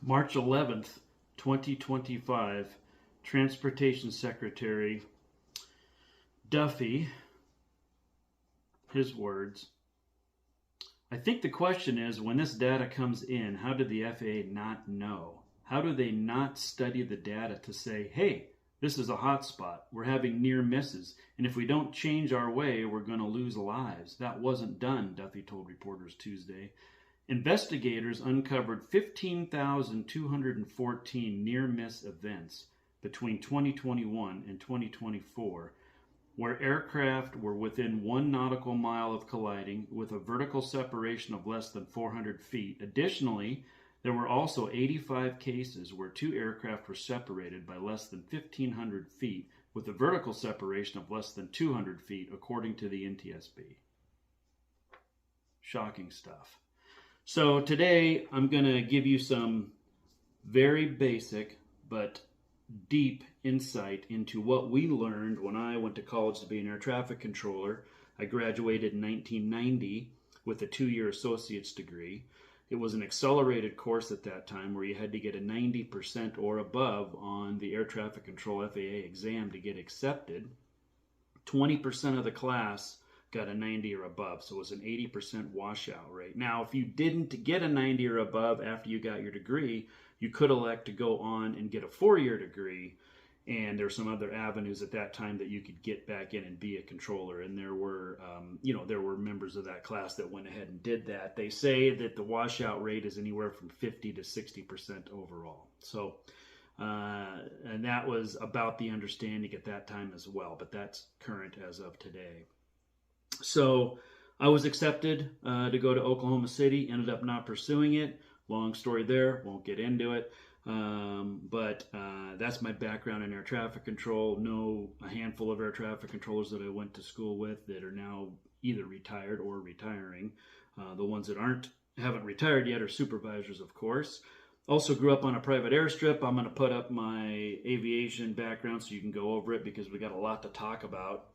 March 11th, 2025, Transportation Secretary Duffy, his words. I think the question is, when this data comes in, how did the FAA not know? How do they not study the data to say, hey, this is a hot spot, we're having near misses, and if we don't change our way, we're going to lose lives? That wasn't done, Duffy told reporters Tuesday. Investigators uncovered 15,214 near-miss events between 2021 and 2024, where aircraft were within 1 nautical mile of colliding with a vertical separation of less than 400 feet. Additionally, there were also 85 cases where 2 aircraft were separated by less than 1,500 feet with a vertical separation of less than 200 feet, according to the NTSB. Shocking stuff. So today I'm going to give you some very basic but deep insight into what we learned when I went to college to be an air traffic controller. I graduated in 1990 with a 2-year associate's degree. It was an accelerated course at that time where you had to get a 90% or above on the air traffic control FAA exam to get accepted. 20% of the class got a 90 or above, so it was an 80% washout rate. Now, if you didn't get a 90 or above after you got your degree, you could elect to go on and get a 4-year degree, and there's some other avenues at that time that you could get back in and be a controller, and there were, there were members of that class that went ahead and did that. They say that the washout rate is anywhere from 50 to 60% overall. So, and that was about the understanding at that time as well, but that's current as of today. So I was accepted to go to Oklahoma City, ended up not pursuing it. Long story there, won't get into it. But that's my background in air traffic control. Know a handful of air traffic controllers that I went to school with that are now either retired or retiring. The ones that haven't retired yet are supervisors, of course. Also grew up on a private airstrip. I'm going to put up my aviation background so you can go over it because we got a lot to talk about.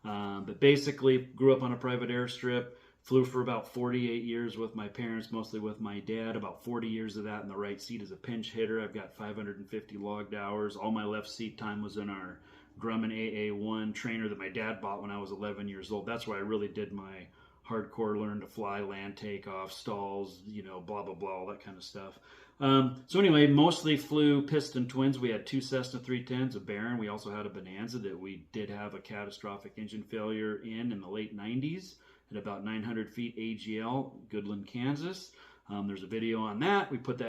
But basically, grew up on a private airstrip, flew for about 48 years with my parents, mostly with my dad, about 40 years of that in the right seat as a pinch hitter. I've got 550 logged hours. All my left seat time was in our Grumman AA1 trainer that my dad bought when I was 11 years old. That's where I really did my hardcore learn to fly, land takeoff, stalls, blah, blah, blah, all that kind of stuff. So anyway, mostly flew piston twins. We had 2 Cessna 310s, a Baron. We also had a Bonanza that we did have a catastrophic engine failure in the late 90s at about 900 feet AGL, Goodland, Kansas. There's a video on that. We put that